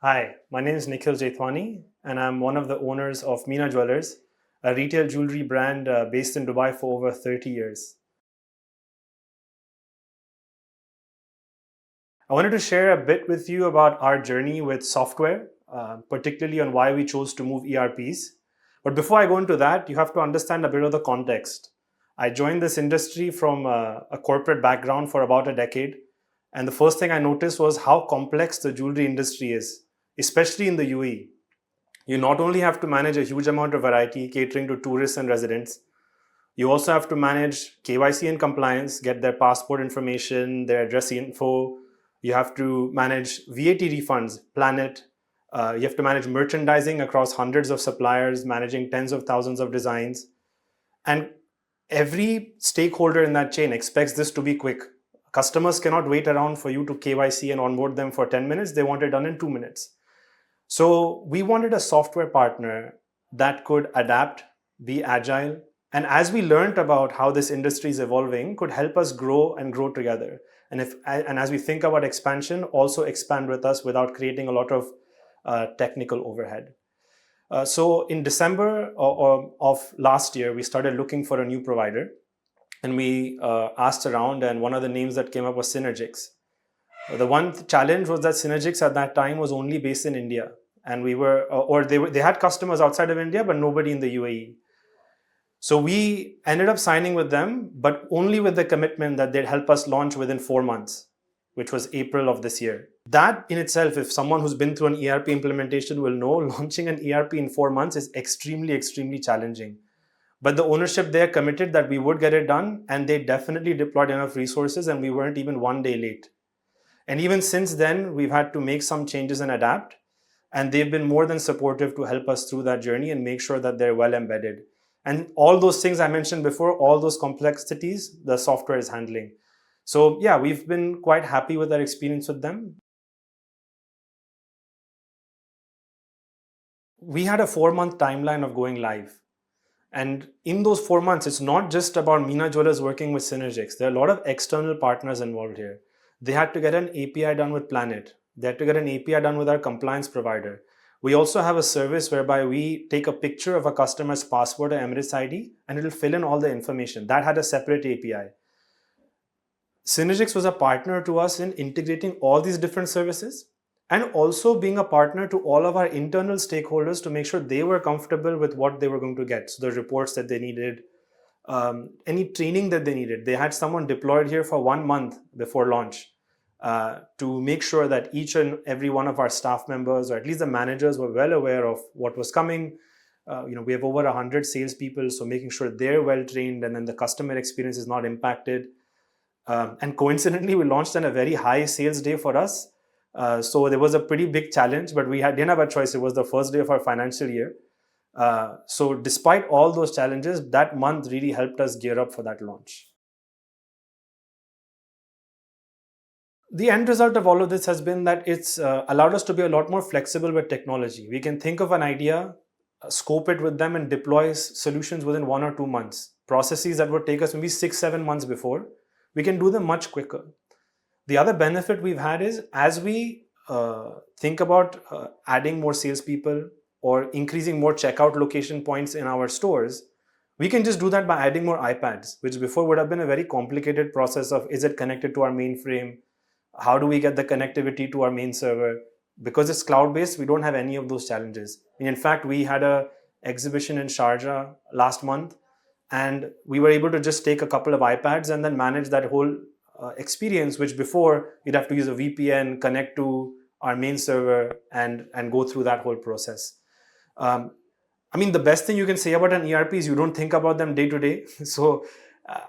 Hi, my name is Nikhil Jethwani, and I'm one of the owners of Meena Jewellers, a retail jewelry brand based in Dubai for over 30 years. I wanted to share a bit with you about our journey with software, particularly on why we chose to move ERPs. But before I go into that, you have to understand a bit of the context. I joined this industry from a corporate background for about a decade, and the first thing I noticed was how complex the jewelry industry is, especially in the UAE. You not only have to manage a huge amount of variety catering to tourists and residents, you also have to manage KYC and compliance, get their passport information, their address info. You have to manage VAT refunds, plan it. You have to manage merchandising across hundreds of suppliers, managing tens of thousands of designs. And every stakeholder in that chain expects this to be quick. Customers cannot wait around for you to KYC and onboard them for 10 minutes. They want it done in 2 minutes. So we wanted a software partner that could adapt, be agile, and as we learned about how this industry is evolving, could help us grow and grow together. And as we think about expansion, also expand with us without creating a lot of technical overhead. So in December of last year, we started looking for a new provider, and we asked around, and one of the names that came up was Synergics. The one challenge was that Synergics at that time was only based in India, and they had customers outside of India, but nobody in the UAE. So we ended up signing with them, but only with the commitment that they'd help us launch within 4 months, which was April of this year. That in itself, if someone who's been through an ERP implementation will know, launching an ERP in 4 months is extremely, extremely challenging. But the ownership there committed that we would get it done, and they definitely deployed enough resources, and we weren't even one day late. And even since then, we've had to make some changes and adapt. And they've been more than supportive to help us through that journey and make sure that they're well embedded. And all those things I mentioned before, all those complexities, the software is handling. So yeah, we've been quite happy with our experience with them. We had a 4 month timeline of going live. And in those 4 months, it's not just about Meena Jewellers working with Synergics. There are a lot of external partners involved here. They had to get an API done with Planet. They had to get an API done with our compliance provider. We also have a service whereby we take a picture of a customer's passport or Emirates ID, and it'll fill in all the information. That had a separate API. Synergics was a partner to us in integrating all these different services, and also being a partner to all of our internal stakeholders to make sure they were comfortable with what they were going to get. So the reports that they needed, any training that they needed. They had someone deployed here for 1 month before launch to make sure that each and every one of our staff members, or at least the managers, were well aware of what was coming. We have over 100 salespeople, so making sure they're well trained and then the customer experience is not impacted. And coincidentally, we launched on a very high sales day for us. So there was a pretty big challenge, but didn't have a choice. It was the first day of our financial year. So despite all those challenges, that month really helped us gear up for that launch. The end result of all of this has been that it's allowed us to be a lot more flexible with technology. We can think of an idea, scope it with them, and deploy solutions within 1 or 2 months. Processes that would take us maybe 6, 7 months before, we can do them much quicker. The other benefit we've had is, as we think about adding more salespeople or increasing more checkout location points in our stores, we can just do that by adding more iPads, which before would have been a very complicated process of, is it connected to our mainframe? How do we get the connectivity to our main server? Because it's cloud-based, we don't have any of those challenges. In fact, we had an exhibition in Sharjah last month, and we were able to just take a couple of iPads and then manage that whole experience, which before you'd have to use a VPN, connect to our main server, and go through that whole process. The best thing you can say about an ERP is you don't think about them day to day. So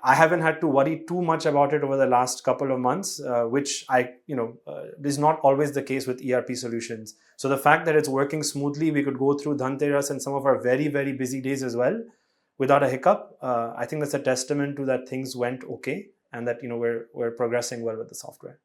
I haven't had to worry too much about it over the last couple of months, which is not always the case with ERP solutions. So the fact that it's working smoothly, we could go through Dhanteras and some of our very, very busy days as well without a hiccup. I think that's a testament to that things went okay, and that we're progressing well with the software.